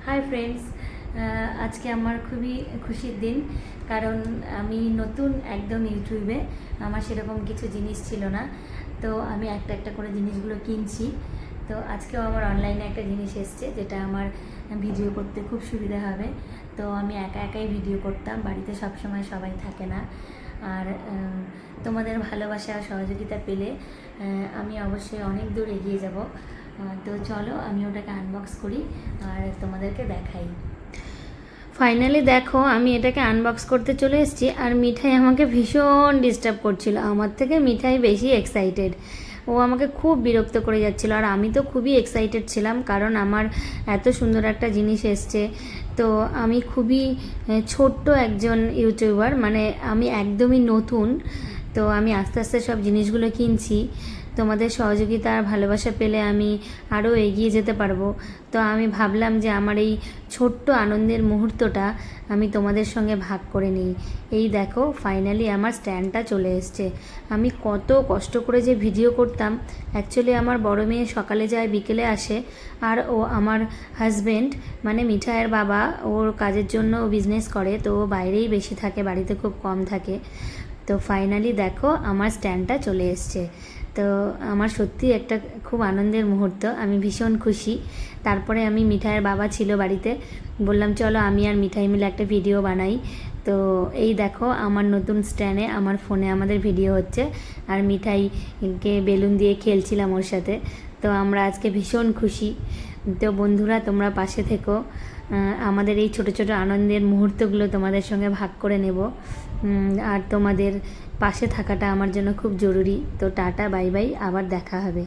Hi friends, আজকে আমার খুবই খুশির দিন, কারণ আমি নতুন একদম ইউটিউবে। আমার সেরকম কিছু জিনিস ছিল না, তো আমি একটা একটা করে জিনিসগুলো কিনছি। তো আজকেও আমার অনলাইনে একটা জিনিস এসছে যেটা আমার ভিডিও করতে খুব সুবিধা হবে। তো আমি একা একাই ভিডিও করতাম, বাড়িতে সবসময় সবাই থাকে না। আর তোমাদের ভালোবাসা সহযোগিতা পেলে আমি অবশ্যই অনেক দূর এগিয়ে যাব। তো চলো আমি ওটাকে আনবক্স করি আর তোমাদেরকে দেখাই। ফাইনালি দেখো, আমি এটাকে আনবক্স করতে চলে এসেছি, আর মিঠাই আমাকে ভীষণ ডিস্টার্ব করছিল। আমার থেকে মিঠাই বেশি এক্সাইটেড, ও আমাকে খুব বিরক্ত করে যাচ্ছিল। আর আমি তো খুবই এক্সাইটেড ছিলাম, কারণ আমার এত সুন্দর একটা জিনিস এসছে। তো আমি খুবই ছোট্ট একজন ইউটিউবার, মানে আমি একদমই নতুন। তো আমি আস্তে আস্তে সব জিনিসগুলো কিনছি। তোমাদের সহযোগিতা আর ভালোবাসা পেলে আমি আরও এগিয়ে যেতে পারবো। তো আমি ভাবলাম যে আমার এই ছোট্ট আনন্দের মুহূর্তটা আমি তোমাদের সঙ্গে ভাগ করে নিই। এই দেখো, ফাইনালি আমার স্ট্যান্ডটা চলে এসছে। আমি কত কষ্ট করে যে ভিডিও করতাম। অ্যাকচুয়ালি আমার বড় মেয়ে সকালে যায়, বিকেলে আসে। আর ও আমার হাজব্যান্ড, মানে মিঠাইয়ের বাবা, ওর কাজের জন্য ও বিজনেস করে, তো ও বাইরেই বেশি থাকে, বাড়িতে খুব কম থাকে। তো ফাইনালি দেখো আমার স্ট্যান্ডটা চলে এসছে। তো আমার সত্যি একটা খুব আনন্দের মুহূর্ত, আমি ভীষণ খুশি। তারপরে আমি মিঠাইয়ের বাবা ছিল বাড়িতে, বললাম চলো আমি আর মিঠাই মিলে একটা ভিডিও বানাই। তো এই দেখো আমার নতুন স্ট্যান্ডে আমার ফোনে আমাদের ভিডিও হচ্ছে, আর মিঠাইকে বেলুন দিয়ে খেলছিলাম ওর সাথে। তো আমরা আজকে ভীষণ খুশি। তো বন্ধুরা, তোমরা পাশে থেকো, আমাদের এই ছোট ছোট আনন্দের মুহূর্তগুলো তোমাদের সঙ্গে ভাগ করে নেব। আর তোমাদের পাশে থাকাটা আমার জন্য খুব জরুরি। তো টাটা, বাই বাই, আবার দেখা হবে।